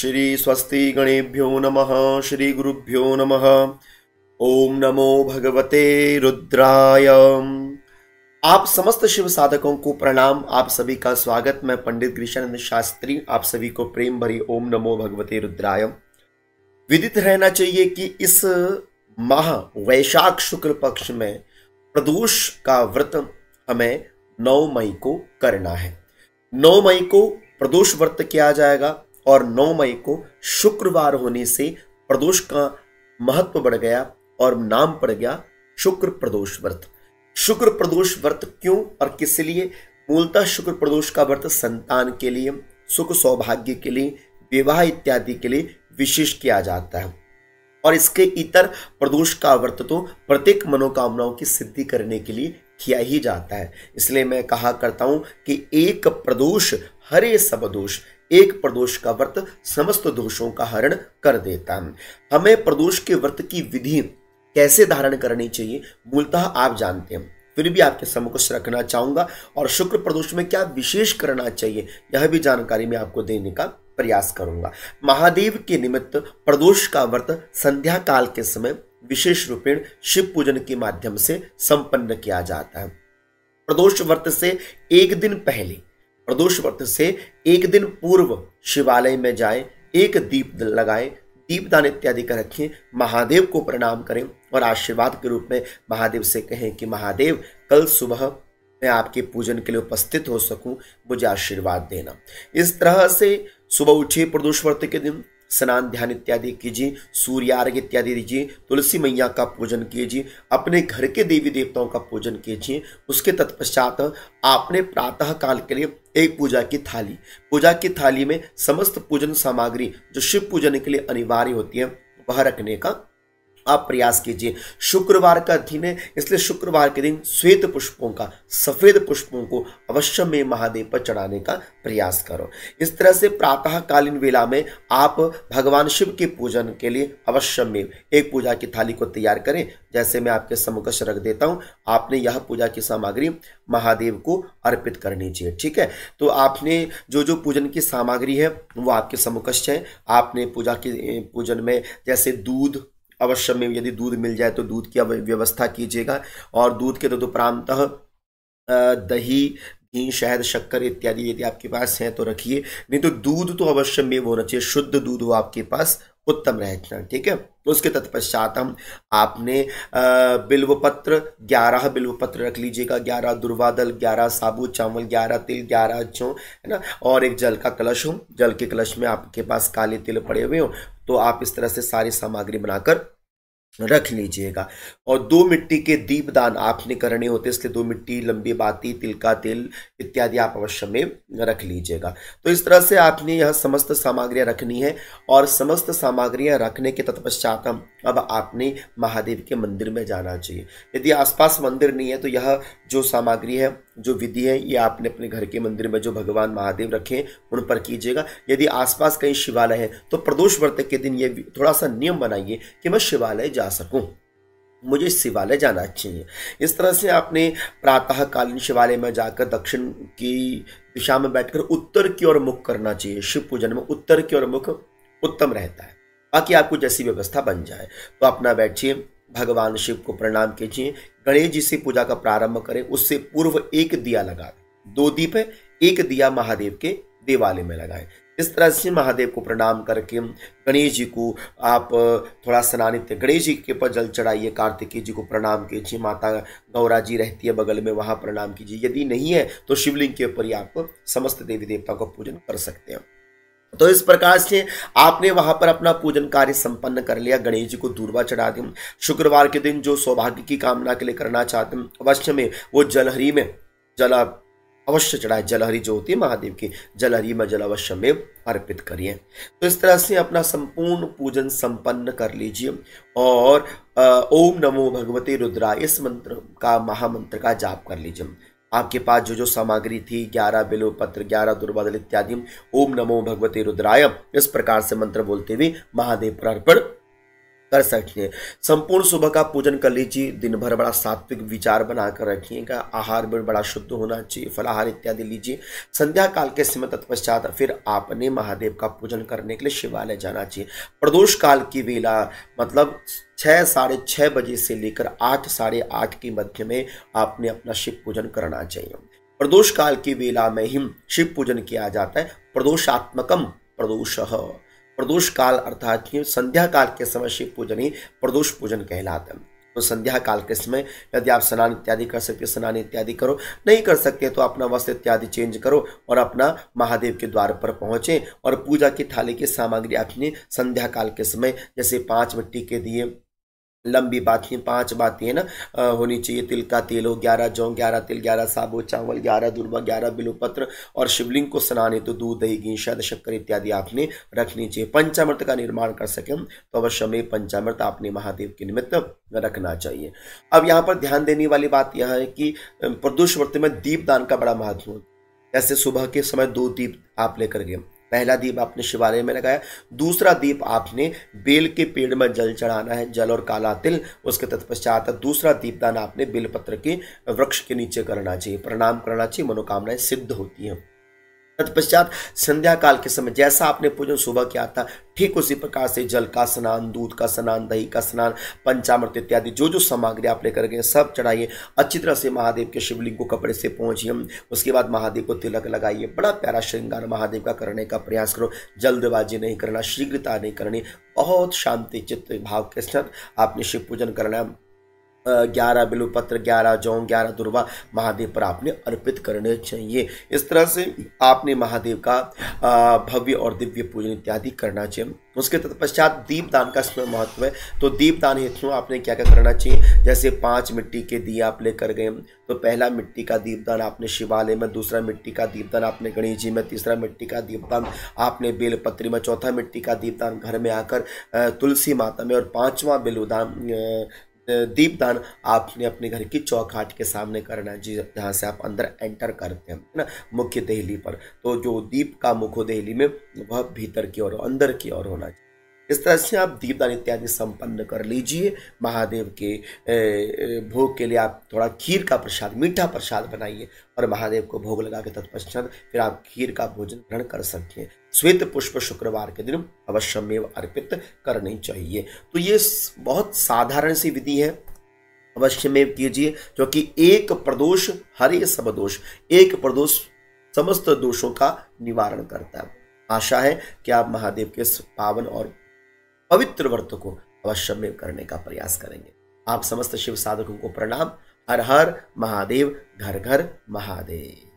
श्री स्वस्ति गणेभ्यो नमः। श्री गुरुभ्यो नमः। ओम नमो भगवते रुद्राय। आप समस्त शिव साधकों को प्रणाम। आप सभी का स्वागत। मैं पंडित ग्रीशानंद शास्त्री आप सभी को प्रेम भरी ओम नमो भगवते रुद्राय। विदित रहना चाहिए कि इस माह वैशाख शुक्ल पक्ष में प्रदोष का व्रत हमें 9 मई को करना है। 9 मई को प्रदोष व्रत किया जाएगा और 9 मई को शुक्रवार होने से प्रदोष का महत्व बढ़ गया और नाम पड़ गया शुक्र प्रदोष व्रत। शुक्र प्रदोष व्रत क्यों और किस लिए? मूलतः शुक्र प्रदोष का व्रत संतान के लिए, सुख सौभाग्य के लिए, विवाह इत्यादि के लिए विशेष किया जाता है और इसके इतर प्रदोष का व्रत तो प्रत्येक मनोकामनाओं की सिद्धि करने के लिए किया ही जाता है। इसलिए मैं कहा करता हूं कि एक प्रदोष हरे सब दोष, एक प्रदोष का व्रत समस्त दोषों का हरण कर देता है। हमें प्रदोष के व्रत की विधि कैसे धारण करनी चाहिए मूलतः आप जानते हैं, फिर भी आपके सम्मुख रखना चाहूंगा और शुक्र प्रदोष में क्या विशेष करना चाहिए यह भी जानकारी मैं आपको देने का प्रयास करूंगा। महादेव के निमित्त प्रदोष का व्रत संध्या काल के समय विशेष रूपेण शिव पूजन के माध्यम से संपन्न किया जाता है। प्रदोष व्रत से एक दिन पहले, प्रदोष व्रत से एक दिन पूर्व शिवालय में जाएं, एक दीप लगाएं, दीपदान इत्यादि का रखें, महादेव को प्रणाम करें और आशीर्वाद के रूप में महादेव से कहें कि महादेव कल सुबह मैं आपके पूजन के लिए उपस्थित हो सकूं, मुझे आशीर्वाद देना। इस तरह से सुबह उठिए, प्रदोष व्रत के दिन स्नान ध्यान इत्यादि कीजिए, सूर्यार्घ्य इत्यादि दीजिए, तुलसी मैया का पूजन कीजिए, अपने घर के देवी देवताओं का पूजन कीजिए। उसके तत्पश्चात आपने प्रातः काल के लिए एक पूजा की थाली में समस्त पूजन सामग्री जो शिव पूजन के लिए अनिवार्य होती है वह रखने का आप प्रयास कीजिए। शुक्रवार का दिन है इसलिए शुक्रवार के दिन श्वेत पुष्पों का, सफेद पुष्पों को अवश्य में महादेव पर चढ़ाने का प्रयास करो। इस तरह से प्रातः कालीन वेला में आप भगवान शिव के पूजन के लिए अवश्य में एक पूजा की थाली को तैयार करें। जैसे मैं आपके सम्मुख रख देता हूं, आपने यह पूजा की सामग्री महादेव को अर्पित करनी चाहिए। ठीक है, तो आपने जो पूजन की सामग्री है वो आपके सम्मुख है। आपने पूजन में जैसे दूध, अवश्य में यदि दूध मिल जाए तो दूध की व्यवस्था कीजिएगा और दूध के तदुपरांतः दही, घी, शहद, शक्कर इत्यादि यदि आपके पास है तो रखिए, नहीं तो दूध तो अवश्य में होना चाहिए, शुद्ध दूध हो आपके पास, उत्तम रहना। ठीक है, उसके तत्पश्चात आपने बिल्वपत्र 11 बिल्वपत्र रख लीजिएगा, 11 दुर्वादल, 11 साबुत चावल, 11 तिल, 11 जौ, है ना, और एक जल का कलश हो। जल के कलश में आपके पास काले तिल पड़े हुए हो तो आप इस तरह से सारी सामग्री बनाकर रख लीजिएगा। और 2 मिट्टी के दीपदान आपने करने होते इसलिए 2 मिट्टी, लंबी बाती, तिल का तेल इत्यादि आप अवश्य में रख लीजिएगा। तो इस तरह से आपने यह समस्त सामग्रियां रखनी है और समस्त सामग्रियां रखने के तत्पश्चात अब आपने महादेव के मंदिर में जाना चाहिए। यदि आसपास मंदिर नहीं है तो यह जो सामग्री है, जो विधि है, ये आपने अपने घर के मंदिर में जो भगवान महादेव रखे उन पर कीजिएगा। यदि आसपास कहीं शिवालय है तो प्रदोष व्रत के दिन ये थोड़ा सा नियम बनाइए कि मैं शिवालय जा सकूं, मुझे शिवालय जाना चाहिए। इस तरह से आपने प्रातःकालीन शिवालय में जाकर दक्षिण की दिशा में बैठकर उत्तर की ओर मुख करना चाहिए। शिव पूजन में उत्तर की ओर मुख उत्तम रहता है, बाकी आपको जैसी व्यवस्था बन जाए। तो अपना बैठिए, भगवान शिव को प्रणाम कीजिए, गणेश जी से पूजा का प्रारंभ करें। उससे पूर्व एक दिया लगा, 2 दीप है, एक दिया महादेव के देवालय में लगाएं। इस तरह से महादेव को प्रणाम करके गणेश जी को आप थोड़ा स्नानित, गणेश जी के ऊपर जल चढ़ाइए, कार्तिकेय जी को प्रणाम कीजिए, माता गौरा जी रहती है बगल में वहां प्रणाम कीजिए। यदि नहीं है तो शिवलिंग के ऊपर ही आप समस्त देवी देवताओं का पूजन कर सकते हैं। तो इस प्रकार से आपने वहां पर अपना पूजन कार्य संपन्न कर लिया, गणेश जी को दूर्वा चढ़ा दी। शुक्रवार के दिन जो सौभाग्य की कामना के लिए करना चाहते हैं अवश्य में वो जलहरी में जल अवश्य चढ़ाए। जलहरी जो होती है महादेव की, जलहरी में जल अवश्य में अर्पित करिए। तो इस तरह से अपना संपूर्ण पूजन संपन्न कर लीजिए और ओम नमो भगवते रुद्राय इस मंत्र का, महामंत्र का जाप कर लीजिए। आपके पास जो सामग्री थी, 11 बिल्वपत्र, 11 दुर्वादल इत्यादि, ओम नमो भगवते रुद्राय इस प्रकार से मंत्र बोलते हुए महादेव पर अर्पण कर सकते हैं। संपूर्ण सुबह का पूजन कर लीजिए। दिन भर बड़ा सात्विक विचार बनाकर रखिएगा। आहार में बड़ा शुद्ध होना चाहिए, फलाहार इत्यादि लीजिए। संध्या काल के समय तत्पश्चात फिर आपने महादेव का पूजन करने के लिए शिवालय जाना चाहिए। प्रदोष काल की वेला मतलब 6 साढ़े 6 बजे से लेकर 8 साढ़े 8 के मध्य में आपने अपना शिव पूजन करना चाहिए। प्रदोष काल की वेला में ही शिव पूजन किया जाता है। प्रदोषात्मकम प्रदोषः, प्रदोष काल अर्थात संध्या काल के समय शिव पूजन ही प्रदोष पूजन कहलाता है। तो संध्या काल के समय यदि आप स्नान इत्यादि कर सकते, स्नान इत्यादि करो। नहीं कर सकते तो अपना वस्त्र इत्यादि चेंज करो और अपना महादेव के द्वार पर पहुंचे और पूजा की थाली की सामग्री अपनी संध्या काल के समय जैसे 5 मिट्टी के दिए, लंबी बातें 5 बातें है ना होनी चाहिए। तिल का तेल हो, 11 जौ, 11 तिल, 11 साबु चावल, 11 दुर्वा, 11 बिल्वपत्र और शिवलिंग को स्नान तो दूध, दही, घी, शहद, शक्कर इत्यादि आपने रखनी चाहिए। पंचामृत का निर्माण कर सकें तो अवश्य में पंचामृत आपने महादेव के निमित्त रखना चाहिए। अब यहाँ पर ध्यान देने वाली बात यह है कि प्रदोष व्रत में दीपदान का बड़ा महत्व है। जैसे सुबह के समय 2 दीप आप लेकर गए। पहला दीप आपने शिवालय में लगाया, दूसरा दीप आपने बेल के पेड़ में जल चढ़ाना है, जल और काला तिल। उसके तत्पश्चात दूसरा दीपदान आपने बेलपत्र के वृक्ष के नीचे करना चाहिए। प्रणाम करना चाहिए, मनोकामनाएं सिद्ध होती हैं। तत्पश्चात संध्या काल के समय जैसा आपने पूजन सुबह किया था ठीक उसी प्रकार से जल का स्नान, दूध का स्नान, दही का स्नान, पंचामृत इत्यादि जो जो सामग्री आप लेकर गए सब चढ़ाइए। अच्छी तरह से महादेव के शिवलिंग को कपड़े से पोंछिए। उसके बाद महादेव को तिलक लगाइए। बड़ा प्यारा श्रृंगार महादेव का करने का प्रयास करो। जल्दबाजी नहीं करना, शीघ्रता नहीं करनी, बहुत शांति चित्त भाव के साथ आपने शिव पूजन करना। 11 बिल्वपत्र, 11 जौ, 11 दुर्वा महादेव पर आपने अर्पित करने चाहिए। इस तरह से आपने महादेव का भव्य और दिव्य पूजन इत्यादि करना चाहिए। उसके तत्पश्चात दीपदान का इसमें महत्व है। तो दीपदान हेतु आपने क्या क्या करना चाहिए, जैसे 5 मिट्टी के दिए आप लेकर गए तो पहला मिट्टी का दीपदान आपने शिवालय में, दूसरा मिट्टी का दीपदान आपने गणेश जी में, तीसरा मिट्टी का दीपदान आपने बेलपत्री में, चौथा मिट्टी का दीपदान घर में आकर तुलसी माता में और 5वां बेलदान दीपदान आपने अपने घर की चौखट के सामने करना है, जहाँ से आप अंदर एंटर करते हैं ना, मुख्य देहली पर। तो जो दीप का मुख हो देहली में वह भीतर की ओर, अंदर की ओर होना चाहिए। इस तरह से आप दीपदान इत्यादि संपन्न कर लीजिए। महादेव के भोग के लिए आप थोड़ा खीर का प्रसाद, मीठा प्रसाद बनाइए और महादेव को भोग लगा के तत्पश्चात फिर आप खीर का भोजन ग्रहण कर सकते हैं। श्वेत पुष्प शुक्रवार के दिन अवश्यमेव अर्पित करनी चाहिए। तो ये बहुत साधारण सी विधि है, अवश्यमेव कीजिए, क्योंकि एक प्रदोष हरे सब दोष, एक प्रदोष समस्त दोषों का निवारण करता है। आशा है कि आप महादेव के पावन और पवित्र व्रत को अवश्य में करने का प्रयास करेंगे। आप समस्त शिव साधकों को प्रणाम। हर हर महादेव, घर घर महादेव।